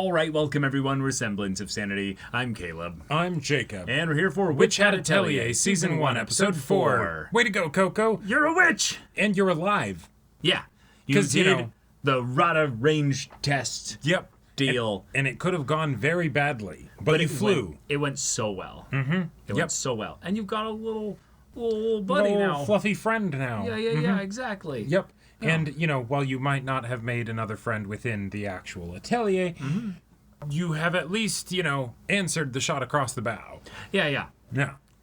All right, welcome everyone. We're Semblance of Sanity. I'm Caleb. I'm Jacob. And we're here for Witch Hat Atelier, Season 1, Episode 4. Way to go, Coco. You're a witch! And you're alive. Yeah. You did the Rada range test deal. And it could have gone very badly, but you flew. It went so well. Mm-hmm. It went so well. And you've got a little buddy now. Fluffy friend now. Yeah, exactly. Yep. And, while you might not have made another friend within the actual atelier, you have at least, answered the shot across the bow. Yeah.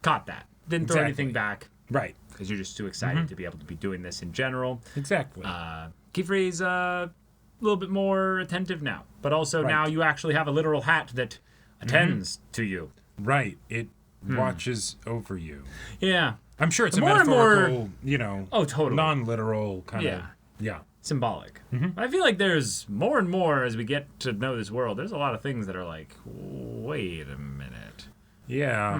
Caught that. Didn't throw anything back. Right. Because you're just too excited to be able to be doing this in general. Exactly. Kifri's a little bit more attentive now. But also now you actually have a literal hat that attends to you. Right. It watches over you. Yeah. I'm sure it's a metaphorical, totally. non-literal kind of, symbolic. I feel like there's more and more as we get to know this world, there's a lot of things that are like, wait a minute. Yeah.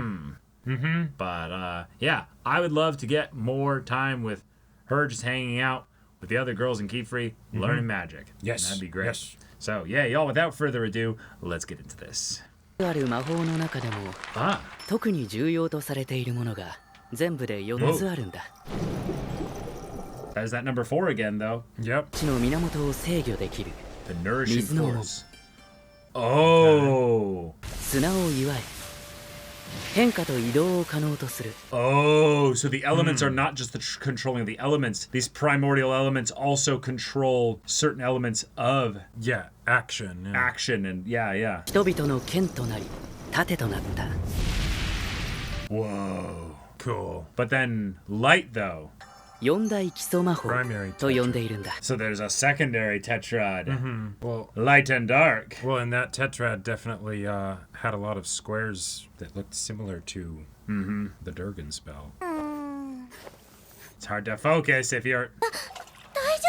But, I would love to get more time with her just hanging out with the other girls in Kifri, learning magic. Yes. And that'd be great. Yes. So, y'all, without further ado, let's get into this. ある魔法の中でも特に重要とされているものが全部で4つあるんだ。There's that number 4 again, though. Yep. 地の源を制御できる The nourishing 水の王 force. Oh. 砂を祝い変化と移動を可能とする Oh, so the elements are not just the controlling of the elements. These primordial elements also control certain elements of action. Action and yeah. 人々の剣となり盾となった Whoa. Cool. But then light, though. 四大基礎魔法と呼んでいるんだ So there's a secondary tetrad. Well, Light and dark. Well, and that tetrad definitely had a lot of squares that looked similar to the Durgan spell. It's hard to focus if you're... 大丈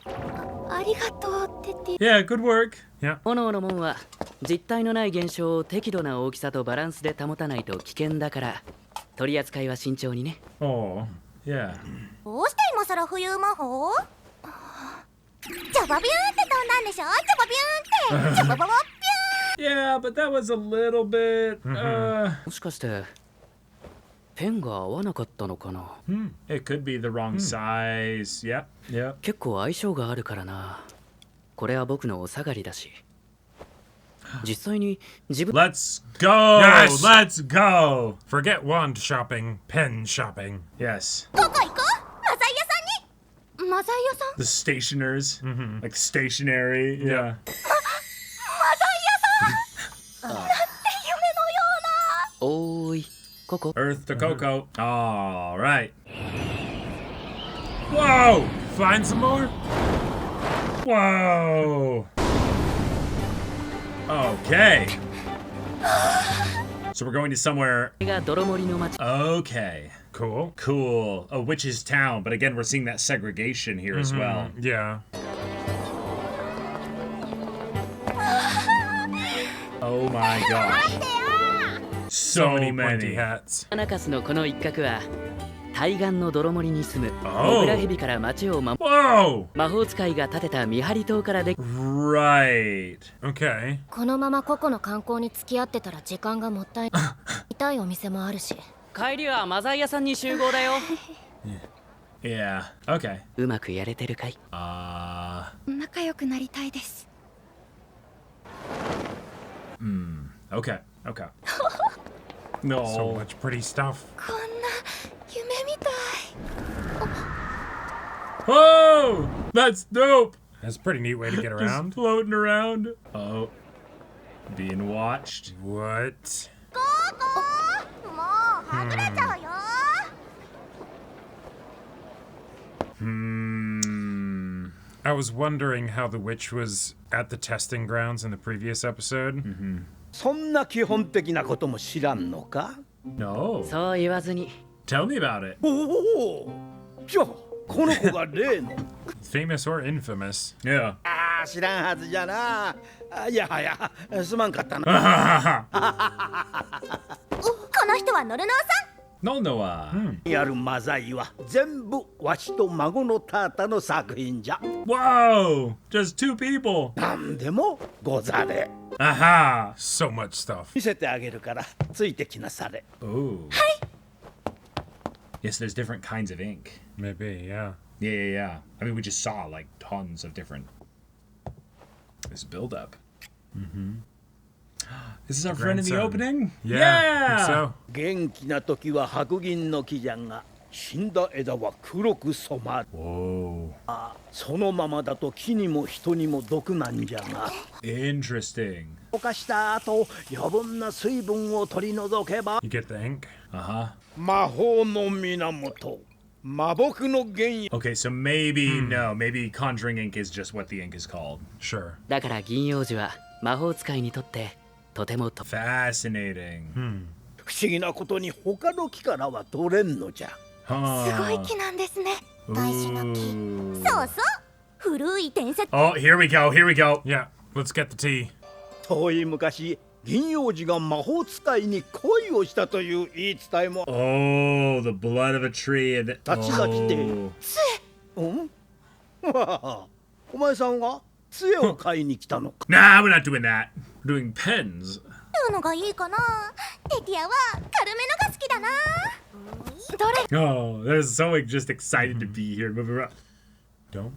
夫？ありがとうって。 Yeah, good work. Yeah. 炎の門は実体のない現象を適度な大きさとバランスで保たないと危険だから取り扱いは慎重にね Oh, yeah. どうして今さら浮遊魔法？ジャバビューンって飛んだんでしょ？ジャバビューンって。ジャバババビューン。 Yeah, but that was a little bit... もしかしてペンが合わなかったのかな It could be the wrong size. Yep. 結構相性があるからなこれは僕のお下がりだし実際に自分 Let's go! Yes! Let's go! Forget wand shopping, pen shopping. Yes. どこ行く？マザイ屋さんに。マザイ屋さん？ The stationers. Like stationary. Yeah. マザイ屋さん。なんて夢のよおーいここ Earth to Coco. All right. Whoa! Find some more? Whoa! Okay. So we're going to somewhere... が泥森の町 Okay. Cool. A witch's town. But again, we're seeing that segregation here as well. Yeah. Oh my gosh. な。 So Pointy many. hats. アナカスのこの一角は対岸の泥森に住む Oh. モグラヘビから町を守る Whoa! 魔法使いが建てた見張り塔からで Right. Okay. このまま個々の観光に付き合ってたら時間がもったいない。痛いお店もあるし。帰りはマザイ屋さんに集合だよ Yeah. Okay. うまくやれてるかい 仲良くなりたいです。 Okay. No. So much pretty stuff. こんな夢みたい。 Oh! That's dope! That's a pretty neat way to get Just around. floating around. Oh. Being watched. What? ゴーゴー。もうはぐれちゃうよ。 I was wondering how the witch was at the testing grounds in the previous episode. そんな基本的なことも知らんのか No. そう言わずに Tell me about it. おおじゃあこの子が例の Famous or infamous? Yeah. ああ知らんはずじゃなあいやはやすまんかったなこの人はノルノーさん。No Noah. やるマザイは全部わしと孫のタータの作品じゃ。 Whoa! Just 2 people. なんでもござれ。 Aha! So much stuff. 見せてあげるからついてきなされ。 Ooh. Yes, there's different kinds of ink. Maybe, yeah. Yeah. I mean, we just saw like tons of different. This build up. This is our friend in the grandson. opening? Yeah. I think so. 元気な時は白銀の木じゃが、死んだ枝は黒く染まる。 Whoa. そのままだと木にも人にも毒なんじゃが、 Interesting. 溶かした後余分な水分を取り除けば You get the ink? Uh-huh. 魔法の源、魔木の原因。 Okay, so maybe no, maybe conjuring ink is just what the ink is called. Sure. だから銀葉樹は魔法使いにとってとても Fascinating. 不思議なことに他の木からは取れんのじゃ。すごい木なんですね。大事な木。そうそう。古い伝説。 Oh, here we go. Yeah, let's get the tea. 遠い昔、銀葉寺が魔法使いに恋をしたという言い伝えも。 Oh, the blood of a tree. And 立ちが来て。 oh. うんお前さんが杖を買いに来たのか。 Nah, we're not doing that. We're doing pens. どのがいいかな。テティアは軽めのが好きだな。どれ？ Oh, they're so just excited to be here. Moving around. Don't.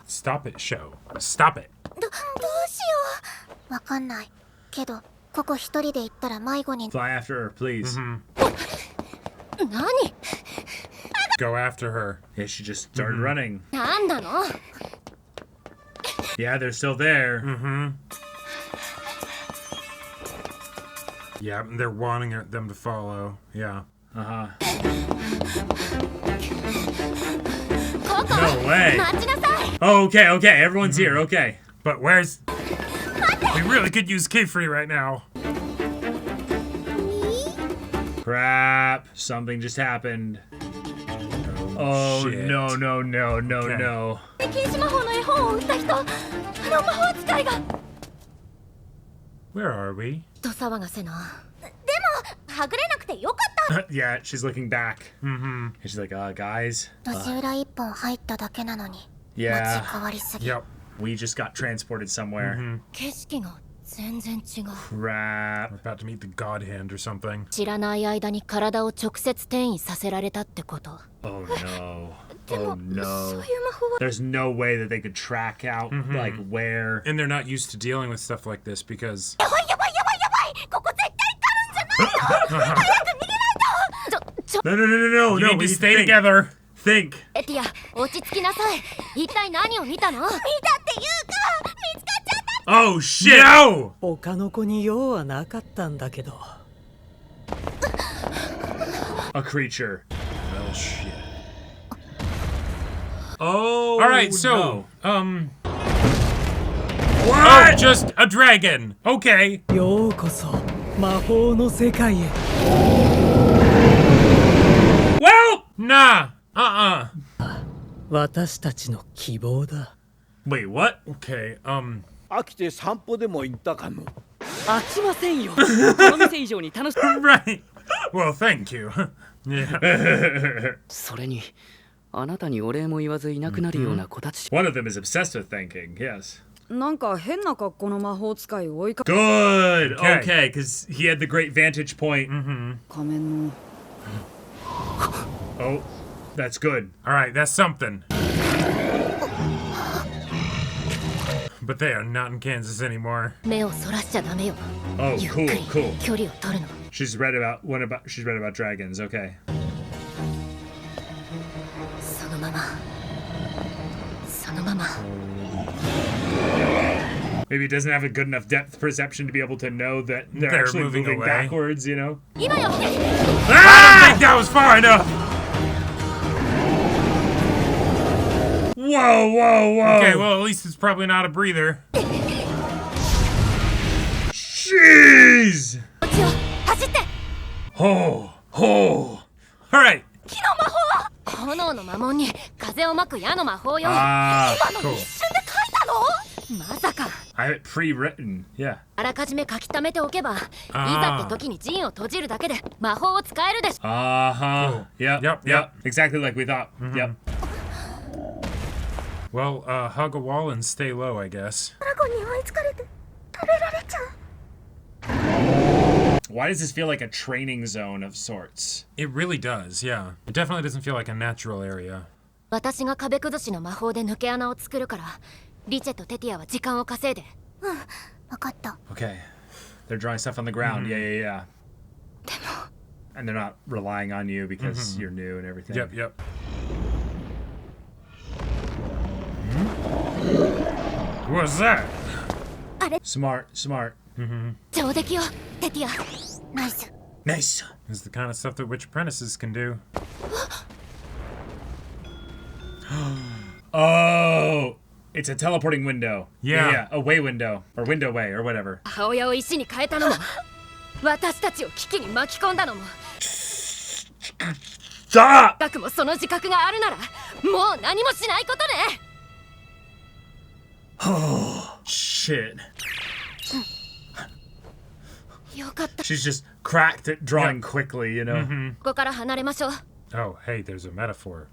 Stop it, show. Stop it. どうしよう。わかんない。けどここ一人で行ったら迷子に。 Fly after her, please. 何？ Go after her. Yeah, she just started running. なんなの？ Yeah, they're still there. Yeah, they're wanting them to follow. Yeah. Uh-huh. ここ。 No way. 待ちなさい。 Oh, okay. Everyone's here. Okay. But where's... We really could use Kid-Free right now. Crap. Something just happened. Oh, shit. no. Okay. 禁止魔法の絵本を売った人。魔法使いが。 Where are we? と騒がせな。でもはぐれなくてよかった。 Yeah, she's looking back. And she's like, guys. 路地裏一本入っただけなのに。 Yeah. 街変わりすぎ。 Yep. We just got transported somewhere. 景色が全然違う。 Crap. We're about to meet the God Hand or something. 知らない間に体を直接転移させられたってこと。 Oh, no. でも、 Oh, no. そういう魔法は。 There's no way that they could track out, like, where. And they're not used to dealing with stuff like this because... やばい。ここ絶対カルンじゃないよ。早く逃げないと。 No. You need we to stay think. together. Think. エティア、落ち着きなさい。一体何を見たの？見たっていうか、見つかっちゃった。 Oh, shit. No! 他の子に用はなかったんだけど。 A creature. Well, shit. Oh, All right, so, no. Oh, just a dragon. Okay. ようこそ魔法の世界へ。 Well, nah. Uh-uh. 私たちの希望だ。 Wait, what? Okay, 飽きて散歩でも行ったかの。飽きませんよ。この店以上に楽しright. Well, thank you. Yeah. それにあなたにお礼も言わずいなくなるような子たち。 One of them is obsessed with thinking, yes. なんか変な格好の魔法使いを追いか Good. Okay. Okay, because he had the great vantage point. 仮面の Oh, that's good. All right, that's something. But they are not in Kansas anymore. 目をそらしちゃダメよ。 Oh, ゆっく cool, り cool. 距離を取るの。 She's read about dragons. Okay. そのまま。そのまま。 Maybe it doesn't have a good enough depth perception to be able to know that they're They're actually moving moving away. backwards, you know? 今よ。 I don't think that was far enough. Whoa. Okay, well, at least it's probably not a breather. Jeez! こっちよ。走って。 Oh. All right. 火の魔法。炎の魔紋に風をまく矢の魔法よ。 Ah, 今の一瞬で書いたの？まさか I have it pre-written. Yeah. あらかじめ書き溜めておけば、いざって時に陣を閉じるだけで魔法を使えるでしょ。Uh-huh. Yep. Exactly like we thought. Yep. Well, hug a wall and stay low, I guess. ドラゴンに追いつかれて食べられちゃう。 Why does this feel like a training zone of sorts? It really does, yeah. It definitely doesn't feel like a natural area. 私が壁崩しの魔法で抜け穴を作るから、リチェとテティアは時間を稼いで。わかった。 Okay. They're drawing stuff on the ground. Yeah. And they're not relying on you because you're new and everything. Yep. What's that? Smart. 上出来よ、テティア。ナイス。 Nice. This is the kind of stuff that witch apprentices can do. Oh, it's a teleporting window. Yeah. A way window. Or window way or whatever. 母親を石に変えたのも、私たちを危機に巻き込んだのも。 Stop! ガクもその自覚があるなら、もう何もしないことね。 Shit. よかった。 She's just cracked at drawing quickly, you know? ここから離れましょう。 Oh, hey, there's a metaphor.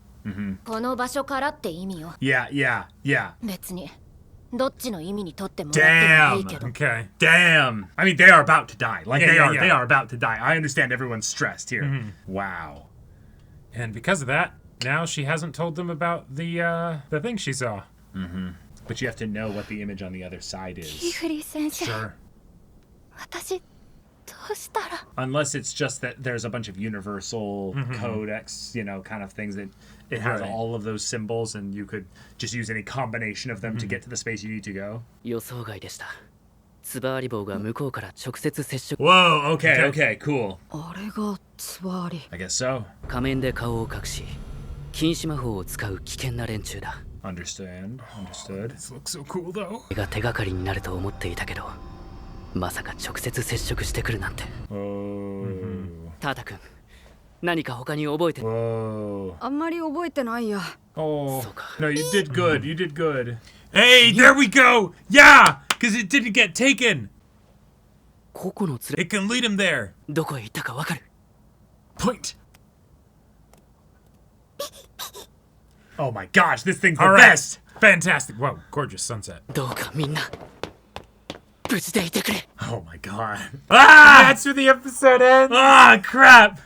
この場所からって意味よ。 Yeah. 別に、どっちの意味にとってもらってもいいけど。 Okay. Damn. I mean, they are about to die. Like, Yeah, they are about to die. I understand everyone's stressed here. Wow. And because of that, now she hasn't told them about the thing she saw. But you have to know what the image on the other side キ is. フリ先生、 Sure. 私どうしたら。 Unless it's just that there's a bunch of universal codex, you know, kind of things that it has Right. all of those symbols and you could just use any combination of them to get to the space you need to go. 予想外でした。ツバーリ棒が向こうから直接接触。 Whoa, okay, cool. あれがつわり。 I guess so. 仮面で顔を隠し、禁止魔法を使う危険な連中だ。Understood. This looks so cool, though. これが手がかりになると思っていたけど、まさか直接接触してくるなんて。 Oh. タータ君、何か他に覚えて。 Whoa. あんまり覚えてないや。 Oh. そうか。 No, you did good. You did good. Hey, there we go! Yeah! Because it didn't get taken! 個々の連れ、 It can lead him there. どこへ行ったかわかる。 Point. Oh my gosh, this thing's the All right. best. Fantastic. Whoa, gorgeous sunset. どうかみんな、無事でいてくれ。 Oh my god. Ah! That's where the episode ends. Ah, crap.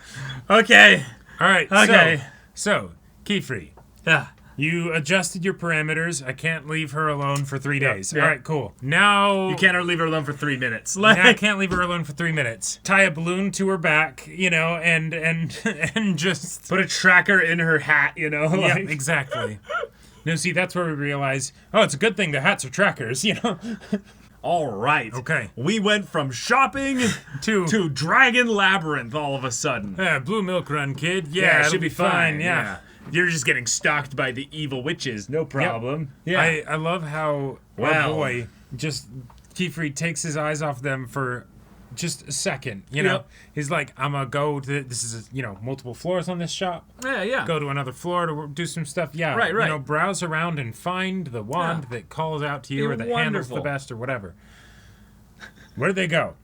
Okay. All right. Okay. So Keyfree, Yeah. you adjusted your parameters. I can't leave her alone for 3 days. yeah. All right, cool. Now You can't leave her alone for 3 minutes. now I can't leave her alone for 3 minutes. Tie a balloon to her back, you know, and and just Put a tracker in her hat, you know? yeah, like- exactly. No, see, that's where we realize, oh, it's a good thing the hats are trackers, you know. All right. Okay. We went from shopping to Dragon Labyrinth all of a sudden. Blue Milk Run, kid. Yeah, it it'll should be fine. Yeah. You're just getting stalked by the evil witches. No problem. Yeah. I love how Wow. our boy just Keyfree takes his eyes off them for just a second. You know, Yep. he's like, I'm gonna go to this is multiple floors on this shop. Yeah. Go to another floor to do some stuff. Yeah, Right. You know, browse around and find the wand Yeah. that calls out to you Be or that handles the wonderful. best or whatever. Where'd they go?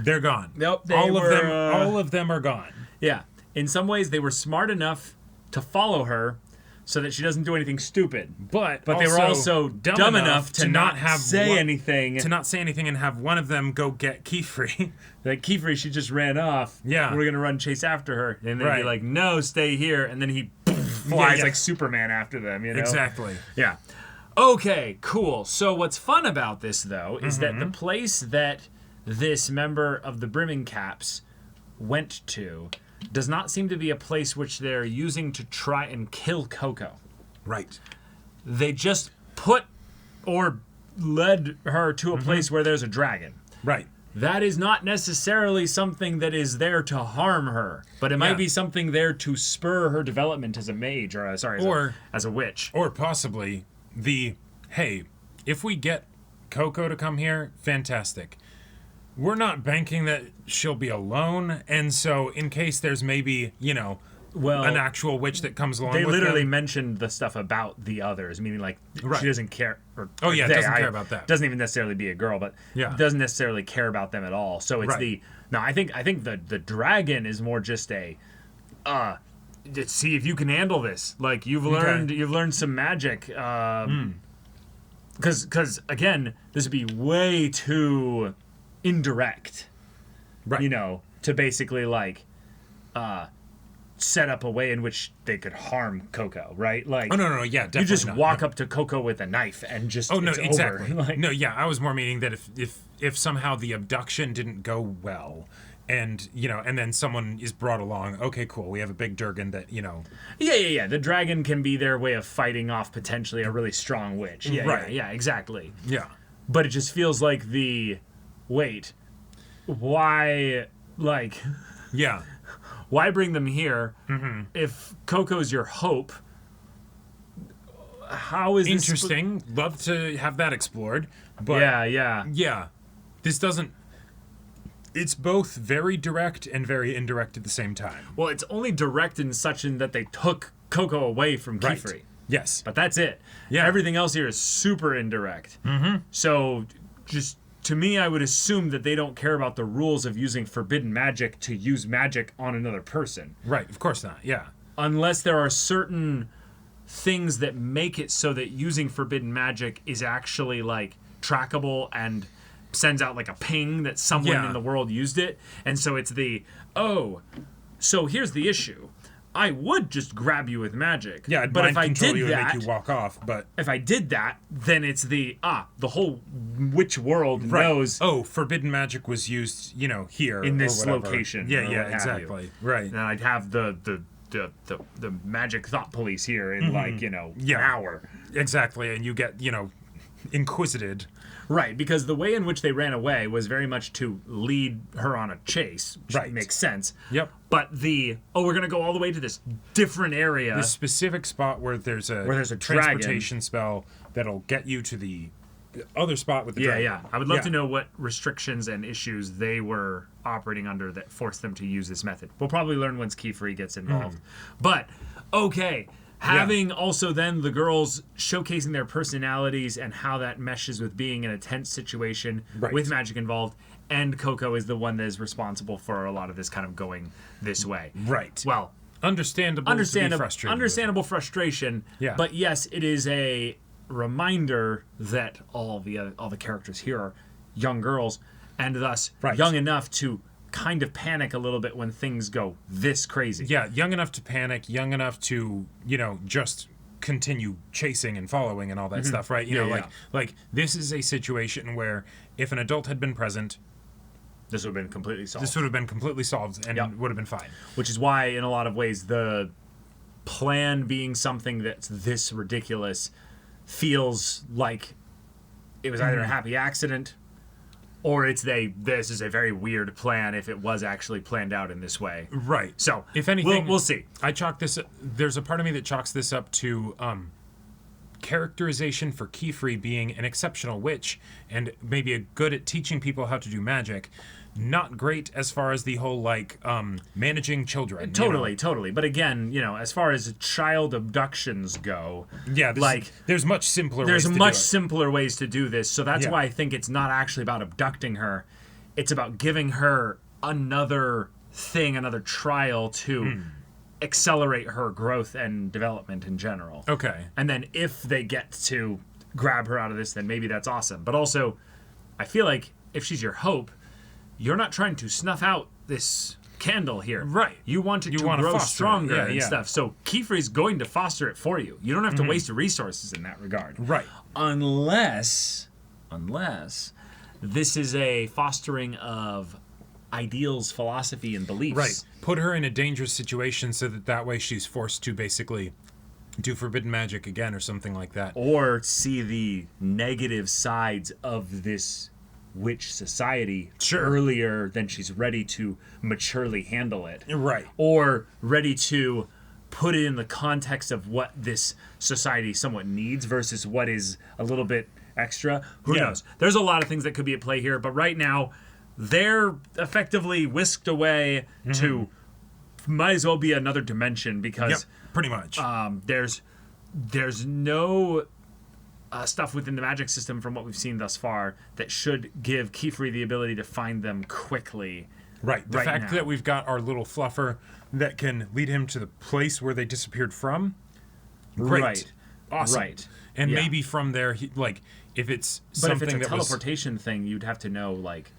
They're gone. Nope, they all were, of them. All of them are gone. Yeah. In some ways, they were smart enough to follow her so that she doesn't do anything stupid. But they were also dumb enough to not have say anything. To not say anything and have one of them go get Keyfree. Like, Keyfree, she just ran off. Yeah. We're going to run chase after her. And they'd be Right. like, no, stay here. And then he flies yeah. like Superman after them, you know? Exactly. Yeah. Okay, cool. So what's fun about this, though, is that the place that this member of the Brimming Caps went to does not seem to be a place which they're using to try and kill Coco. Right. They just put or led her to a place where there's a dragon. Right. That is not necessarily something that is there to harm her, but it might Yeah. be something there to spur her development as a mage, or as a witch. Or possibly hey, if we get Coco to come here, fantastic. We're not banking that she'll be alone, and so in case there's maybe, an actual witch that comes along. They with literally them. mentioned the stuff about the others, meaning like she doesn't care. Doesn't care about that. Doesn't even necessarily be a girl, but doesn't necessarily care about them at all. So it's I think the dragon is more just a see if you can handle this. Like you've learned some magic. Because again, this would be way too indirect, right? You know, to basically like set up a way in which they could harm Coco, right? Like, no, yeah, definitely. You just walk up to Coco with a knife and just exactly. over. Like, no, yeah, I was more meaning that if somehow the abduction didn't go well. And, you know, and then someone is brought along. Okay, cool. We have a big Durgan that, you know. Yeah. The dragon can be their way of fighting off potentially a really strong witch. Yeah, exactly. Yeah. But it just feels like why, like. Yeah. Why bring them here if Coco's your hope? How is interesting? Love to have that explored. But yeah. This doesn't. It's both very direct and very indirect at the same time. Well, it's only direct in such in that they took Coco away from Kifri. Right. Yes. But that's it. Yeah. Everything else here is super indirect. So, just to me, I would assume that they don't care about the rules of using forbidden magic to use magic on another person. Right. Of course not. Yeah. Unless there are certain things that make it so that using forbidden magic is actually, like, trackable and sends out like a ping that someone in the world used it. And so it's so here's the issue. I would just grab you with magic. Yeah, but if I did you that, and make you walk off, but if I did that, then it's the whole witch world knows forbidden magic was used, you know, here in this location. Yeah, exactly. Right. And I'd have the magic thought police here in like, you know, an hour. Exactly, and you get, you know, inquisited. Right, because the way in which they ran away was very much to lead her on a chase, which makes sense. Yep. But we're going to go all the way to this different area. This specific spot where there's a transportation spell that'll get you to the other spot with the dragon. Yeah. I would love to know what restrictions and issues they were operating under that forced them to use this method. We'll probably learn once Kifri gets involved. But, okay. Having also then the girls showcasing their personalities and how that meshes with being in a tense situation with magic involved, and Coco is the one that is responsible for a lot of this kind of going this way. Right. Well, understandable frustration. Yeah. But yes, it is a reminder that all the characters here are young girls, and thus young enough to kind of panic a little bit when things go this crazy. Yeah, young enough to panic, young enough to, you know, just continue chasing and following and all that stuff, right? You know, like this is a situation where if an adult had been present, this would have been completely solved. This would have been completely solved and would have been fine. Which is why, in a lot of ways, the plan being something that's this ridiculous feels like it was either a happy accident or this is a very weird plan if it was actually planned out in this way. Right. So, if anything, we'll see. I chalk this. There's a part of me that chalks this up to characterization for Kifri being an exceptional witch and maybe good at teaching people how to do magic. Not great as far as the whole like managing children. Totally. But again, you know, as far as child abductions go, there's much simpler. Simpler ways to do this. So that's why I think it's not actually about abducting her. It's about giving her another trial to accelerate her growth and development in general. Okay. And then if they get to grab her out of this, then maybe that's awesome. But also, I feel like if she's your hope, you're not trying to snuff out this candle here. Right. You want it to grow stronger and stuff. So Kifri's going to foster it for you. You don't have to waste resources in that regard. Right. Unless this is a fostering of ideals, philosophy, and beliefs. Right. Put her in a dangerous situation so that way she's forced to basically do forbidden magic again or something like that. Or see the negative sides of this witch society earlier than she's ready to maturely handle it. Right. Or ready to put it in the context of what this society somewhat needs versus what is a little bit extra. Who knows? There's a lot of things that could be at play here, but right now they're effectively whisked away to might as well be another dimension because Yep, pretty much. there's no stuff within the magic system from what we've seen thus far that should give Kiefer the ability to find them quickly. Right. The fact that we've got our little fluffer that can lead him to the place where they disappeared from. Great. Right. Awesome. Right. And Yeah. maybe from there, if it's But something if it's a that teleportation thing, you'd have to know like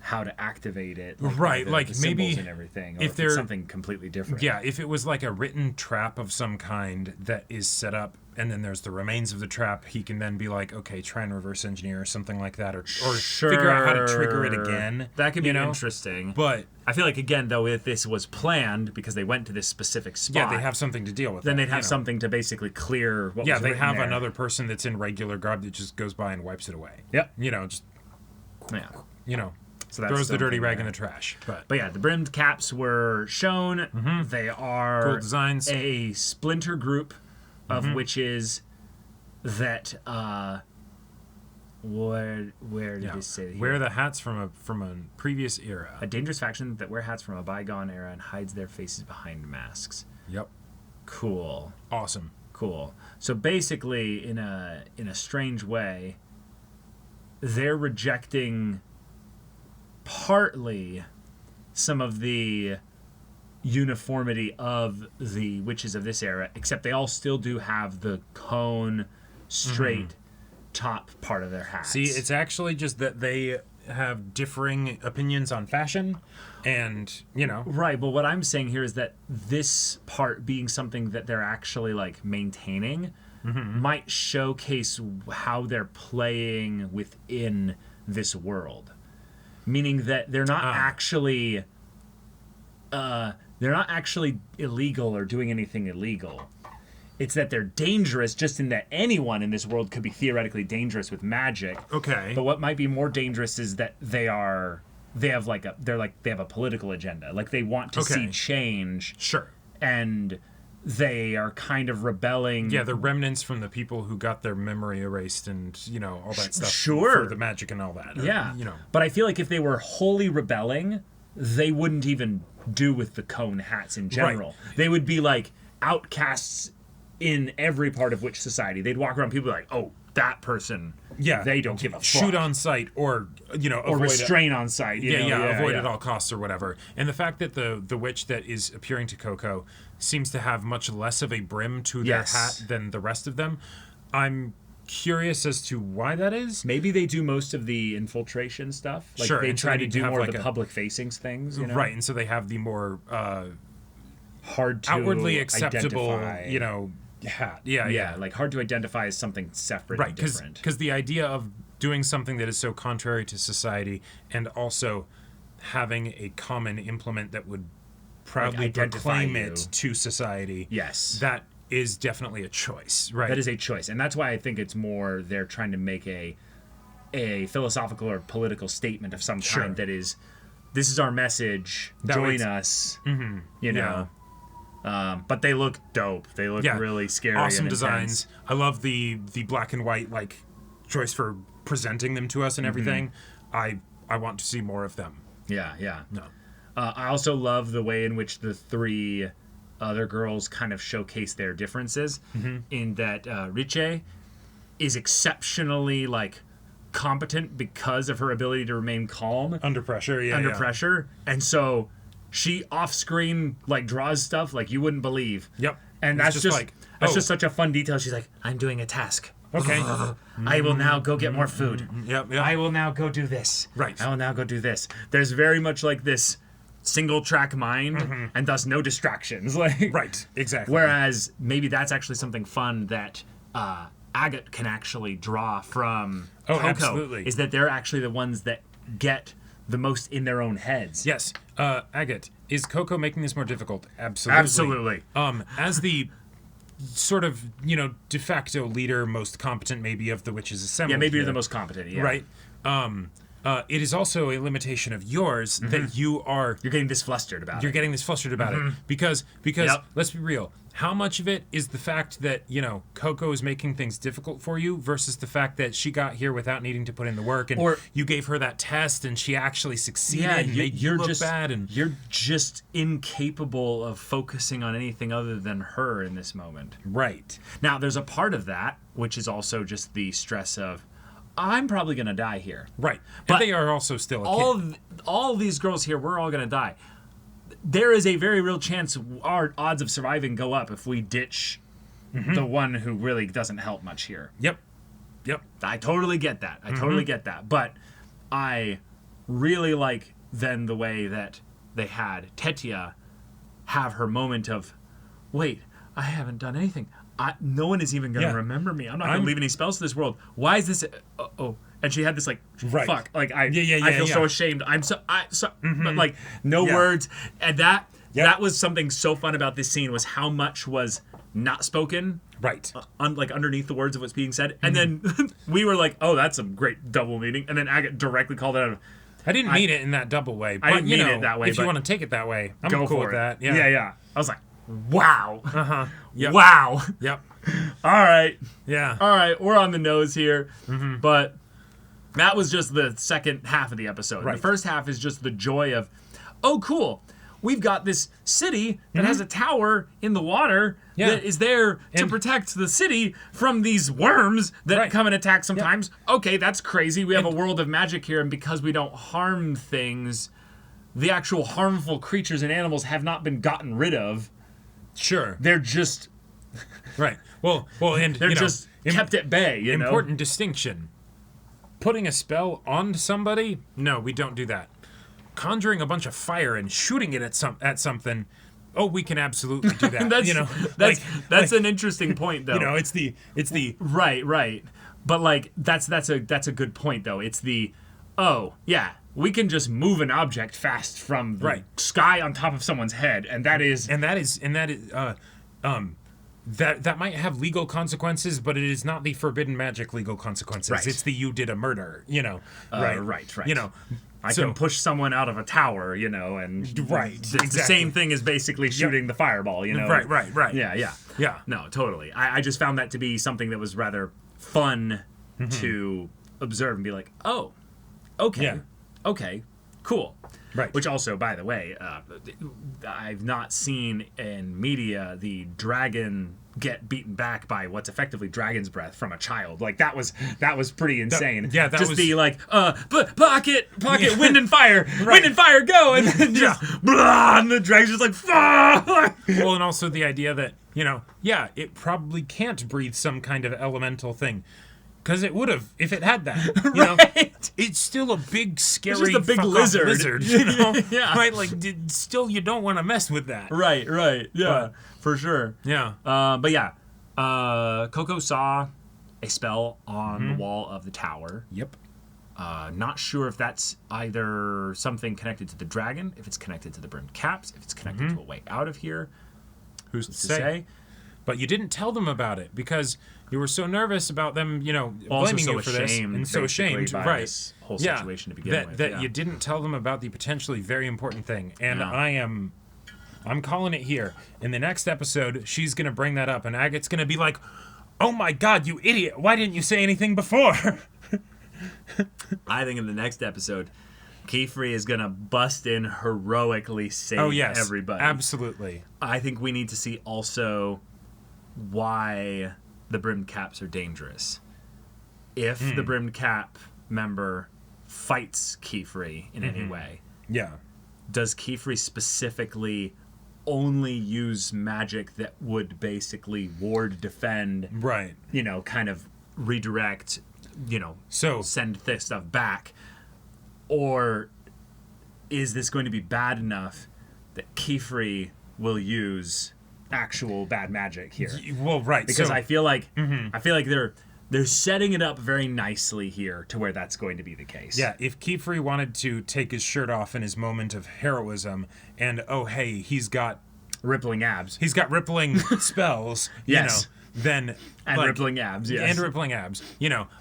how to activate it. Right, the like, symbols maybe and everything. Or if if they're- it's something completely different. Yeah, if it was like a written trap of some kind that is set up, and then there's the remains of the trap, he can then be like, okay, try and reverse engineer or something like that, or figure out how to trigger it again. That could be you know? interesting. But I feel like again though, if this was planned because they went to this specific spot, yeah, they have something to deal with. then that, they'd have you know? something to basically clear what Yeah, was they written have there. another person that's in regular garb that just goes by and wipes it away. Yep. You know, just Yeah. So that's throws the dirty something rag there. in the trash. But But yeah, the brimmed caps were shown. They are Cool designs. a splinter group of witches that where did yeah, it say here? wear the hats from a previous era. A dangerous faction that wear hats from a bygone era and hides their faces behind masks. Yep. Cool. Awesome. Cool. So basically, in a strange way, they're rejecting partly some of the uniformity of the witches of this era, except they all still do have the cone straight top part of their hats. See, it's actually just that they have differing opinions on fashion, and right. But what I'm saying here is that this part being something that they're actually like maintaining might showcase how they're playing within this world, meaning that they're not actually illegal or doing anything illegal. It's that they're dangerous, just in that anyone in this world could be theoretically dangerous with magic. Okay. But what might be more dangerous is that they have a political agenda. Like they want to see change. Sure. And they are kind of rebelling. Yeah, the remnants from the people who got their memory erased and, all that stuff. Sure. For the magic and all that. Or, Yeah. But I feel like if they were wholly rebelling, they wouldn't even do with the cone hats in general. Right. They would be like outcasts in every part of which society. They'd walk around, people be like, oh, that person, they don't give a fuck. Shoot on sight or, or avoid restrain on sight. Avoid at all costs or whatever. And the fact that the witch that is appearing to Coco seems to have much less of a brim to their hat than the rest of them, I'm curious as to why that is. Maybe they do most of the infiltration stuff. Like sure, they and so try they to do have more like of the public-facing things. Right, and so they have the more hard to outwardly acceptable, identify. hat. Yeah, like hard to identify as something separate and different. Because the idea of doing something that is so contrary to society and also having a common implement that would proudly proclaim it to society. Yes. That is definitely a choice, right? That is a choice. And that's why I think it's more they're trying to make a philosophical or political statement of some kind that is, this is our message, join us, you know. But they look dope. They look really scary. Awesome and designs. I love the black and white choice for presenting them to us and everything. I want to see more of them. Yeah. No. I also love the way in which the three other girls kind of showcase their differences. In that Riche is exceptionally competent because of her ability to remain calm under pressure. Pressure, and so she off screen draws stuff like you wouldn't believe. Yep. And that's just such a fun detail. She's like, I'm doing a task. Okay. I will now go get more food. Yep. I will now go do this. Right. I will now go do this. There's very much this single track mind and thus no distractions. Right. Exactly. Whereas maybe that's actually something fun that Agate can actually draw from Coco. Absolutely. Is that they're actually the ones that get the most in their own heads. Yes. Agate, is Coco making this more difficult? Absolutely. As the sort of, de facto leader, most competent maybe of the witches' assembled. Yeah, maybe you're here, the most competent, yeah. Right. it is also a limitation of yours that you're getting this flustered about You're getting this flustered about it because let's be real. How much of it is the fact that, Coco is making things difficult for you versus the fact that she got here without needing to put in the work, and you gave her that test and she actually succeeded and made you look bad, and you're just incapable of focusing on anything other than her in this moment. Right. Now, there's a part of that which is also just the stress of, I'm probably going to die here. Right. But and they are also still a kid. All these girls here, we're all going to die. There is a very real chance our odds of surviving go up if we ditch the one who really doesn't help much here. Yep. I totally get that. Get that. But I really like then the way that they had Tetia have her moment of, wait, I haven't done anything. No one is even going to remember me. I'm not going to leave any spells to this world. Why is this? And she had this fuck. Like I feel so ashamed. But like no words. And that was something so fun about this scene was how much was not spoken. Right. Underneath the words of what's being said. And then we were like, oh, that's a great double meaning. And then Agate directly called it out. I didn't mean it in that double way. But I didn't mean it that way. If you want to take it that way, I'm cool with that. Yeah. I was like, wow. Yep. Wow. Yep. All right. Yeah. All right. We're on the nose here. But that was just the second half of the episode. Right. The first half is just the joy of, oh, cool. We've got this city that has a tower in the water that is there to protect the city from these worms that come and attack sometimes. Okay, that's crazy. We have a world of magic here, and because we don't harm things, the actual harmful creatures and animals have not been gotten rid of. Sure. They're just... Right. Well, and they're just kept at bay, Important distinction. Putting a spell on somebody? No, we don't do that. Conjuring a bunch of fire and shooting it at something, oh, we can absolutely do that. That's an interesting point, though. It's the right. But that's a good point, though. It's the we can just move an object fast from the sky on top of someone's head, and that is that might have legal consequences, but it is not the forbidden magic legal consequences. Right. It's the you did a murder, Right. I So- can push someone out of a tower, and Right, it's the same thing as basically shooting the fireball, Right. Yeah. No, totally. I just found that to be something that was rather fun to observe and be like, oh, okay, okay, cool. Right. Which also, by the way, I've not seen in media the dragon get beaten back by what's effectively dragon's breath from a child. Like that was pretty insane. That just was the pocket, wind and fire, wind and fire, go, and then just blah, and the dragon's just like fuck. Well, and also the idea that it probably can't breathe some kind of elemental thing. Because it would have, if it had that, It's still a big, scary, it's just a big lizard, yeah. Right? Still, you don't want to mess with that. Right, yeah, for sure. Yeah. Coco saw a spell on the wall of the tower. Yep. Not sure if that's either something connected to the dragon, if it's connected to the brimmed caps, if it's connected to a way out of here. Who's to say? But you didn't tell them about it because you were so nervous about them, blaming you for this, and so ashamed, by this whole situation to begin with. That you didn't tell them about the potentially very important thing, and I'm calling it here. In the next episode, she's gonna bring that up, and Agate's gonna be like, "Oh my God, you idiot! Why didn't you say anything before?" I think in the next episode, Kefri is gonna bust in heroically save everybody. Absolutely. I think we need to see also why the brimmed caps are dangerous. If the brimmed cap member fights Kefri in any way, does Kefri specifically only use magic that would basically ward, defend, right? Kind of redirect, so send this stuff back, or is this going to be bad enough that Kefri will use actual bad magic here? Well, right, because I feel like they're setting it up very nicely here to where that's going to be the case. Yeah, if Kefri wanted to take his shirt off in his moment of heroism, and he's got rippling abs, he's got rippling spells, then and rippling abs, yes, and rippling abs.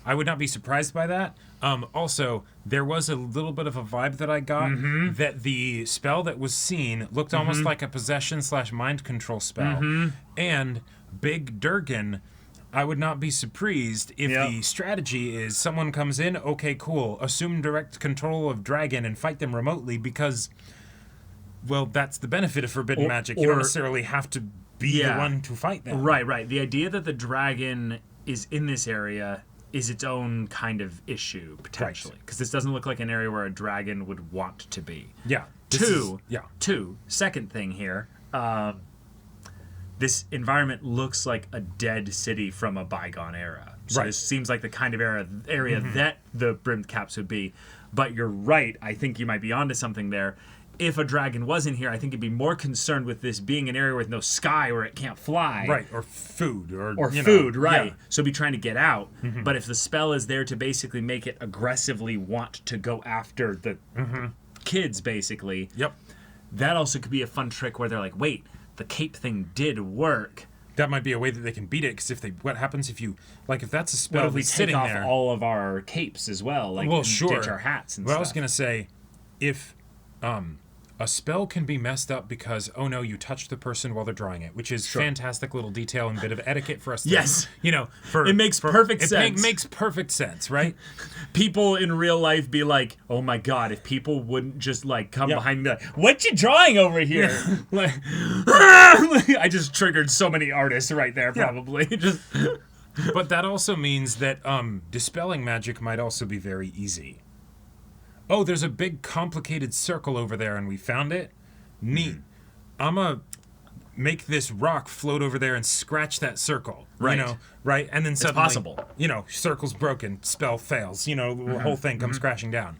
I would not be surprised by that, Also, there was a little bit of a vibe that I got that the spell that was seen looked almost like a possession / mind control spell. And Big Durgan, I would not be surprised if the strategy is someone comes in, okay, cool, assume direct control of dragon and fight them remotely because, well, that's the benefit of forbidden magic. You don't necessarily have to be the one to fight them. Right. The idea that the dragon is in this area is its own kind of issue, potentially. Because this doesn't look like an area where a dragon would want to be. Yeah. Second thing here, this environment looks like a dead city from a bygone era. So this seems like the kind of area that the brimmed caps would be. But you're right, I think you might be onto something there. If a dragon was in here, I think it'd be more concerned with this being an area with no sky where it can't fly. Right, or food. Or food, right. Yeah. So be trying to get out. But if the spell is there to basically make it aggressively want to go after the kids, basically, that also could be a fun trick where they're like, wait, the cape thing did work. That might be a way that they can beat it, because what happens if you, like, if that's a spell what if we that's take sitting off there, all of our capes as well, like, and ditch our hats and stuff. I was going to say, if a spell can be messed up because, oh no, you touched the person while they're drawing it, which is fantastic little detail and bit of etiquette for us to, it makes perfect sense. It makes perfect sense, right? People in real life be like, oh my god, if people wouldn't just like come behind me and be like, what you drawing over here? Like, I just triggered so many artists right there, probably. But that also means that dispelling magic might also be very easy. Oh, there's a big complicated circle over there and we found it? Neat. I'm gonna make this rock float over there and scratch that circle. Right. Right? And then suddenly, it's possible. Circle's broken, spell fails, the whole thing comes crashing down.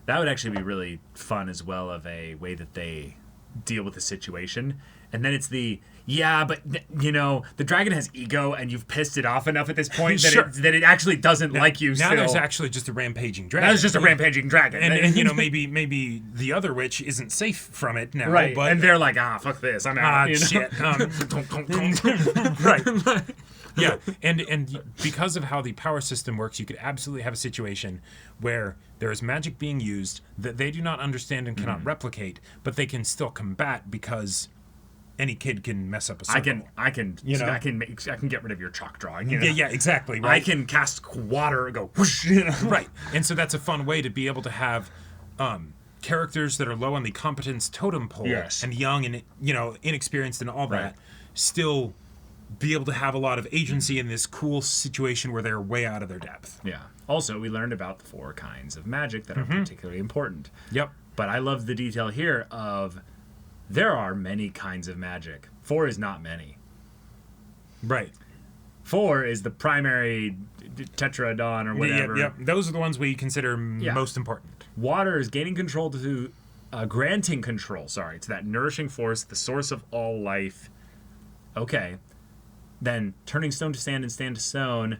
That would actually be really fun as well, of a way that they deal with the situation. And then it's the, but the dragon has ego and you've pissed it off enough at this point that it actually doesn't like you still. Now there's actually just a rampaging dragon. That was just a rampaging dragon. And maybe the other witch isn't safe from it now. Right, but, and they're like, fuck this, I'm out. Shit. Right. Yeah, and because of how the power system works, you could absolutely have a situation where there is magic being used that they do not understand and cannot replicate, but they can still combat because any kid can mess up a circle. I can get rid of your chalk drawing. Yeah, exactly. Right? I can cast water and go whoosh. Right, and so that's a fun way to be able to have characters that are low on the competence totem pole and young and inexperienced and all that still be able to have a lot of agency in this cool situation where they're way out of their depth. Yeah. Also, we learned about the 4 kinds of magic that are particularly important. Yep. But I love the detail here of there are many kinds of magic. 4 is not many. Right. 4 is the primary tetrahedron or whatever. Yep. Those are the ones we consider most important. Water is gaining control to granting control, to that nourishing force, the source of all life. Okay. Then turning stone to sand and stand to stone,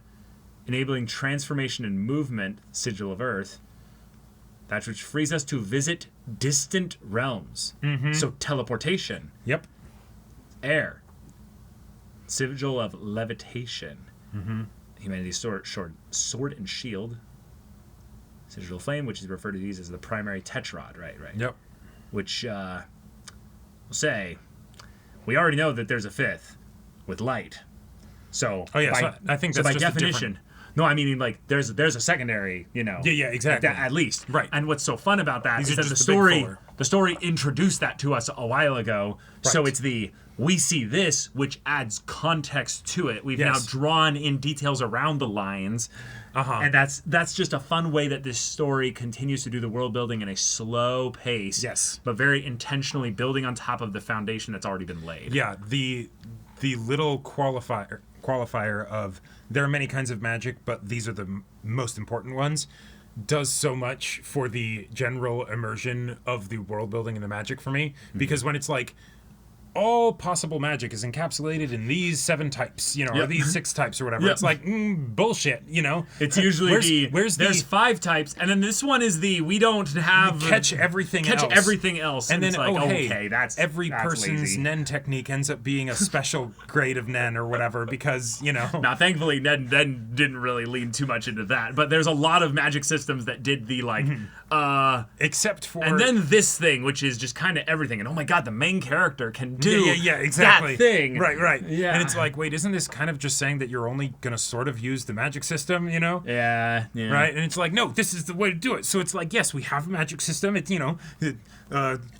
enabling transformation and movement, sigil of earth, that which frees us to visit distant realms. So teleportation. Yep. Air. Sigil of levitation. Humanity's sword and shield. Sigil of flame, which is referred to these as the primary tetrad, right? Yep. Which, we'll say, we already know that there's a 5th with light. So, so I think that's by just definition. No, I mean, like, there's a secondary, Yeah, exactly. At least. Right. And what's so fun about that is that the story introduced that to us a while ago. Right. So it's we see this, which adds context to it. We've now drawn in details around the lines. And that's just a fun way that this story continues to do the world building in a slow pace. Yes. But very intentionally building on top of the foundation that's already been laid. Yeah, the little qualifier of there are many kinds of magic, but these are the most important ones, does so much for the general immersion of the world building and the magic for me. Because when it's like, all possible magic is encapsulated in these 7 types, or these 6 types or whatever. It's like, bullshit, It's usually there's 5 types, and then this one is we don't have... Catch everything else. And then, it's like, hey, that's every that's person's lazy. Nen technique ends up being a special grade of Nen or whatever, because, Now, thankfully, Nen didn't really lean too much into that, but there's a lot of magic systems that did the, like, except for... And then this thing, which is just kind of everything, and oh my god, the main character can do exactly. that thing. Right. Yeah. And it's like, wait, isn't this kind of just saying that you're only gonna sort of use the magic system, Yeah. Right? And it's like, no, this is the way to do it. So it's like, yes, we have a magic system. It's,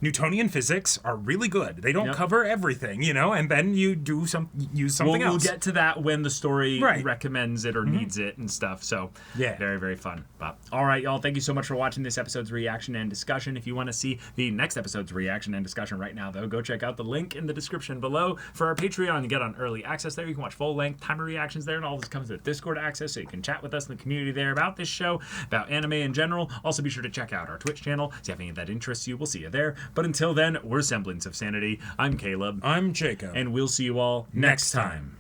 Newtonian physics are really good. They don't cover everything, and then you use something else. We'll get to that when the story recommends it or needs it and stuff. So, very, very fun. But, all right, y'all, thank you so much for watching this episode's reaction and discussion. If you want to see the next episode's reaction and discussion right now, though, go check out the link in the description below for our Patreon. You get on early access there. You can watch full-length timer reactions there, and all this comes with Discord access, so you can chat with us in the community there about this show, about anime in general. Also, be sure to check out our Twitch channel. See if any of that interests you. We'll see you there. But until then, we're Semblance of Sanity. I'm Caleb. I'm Jacob. And we'll see you all next time.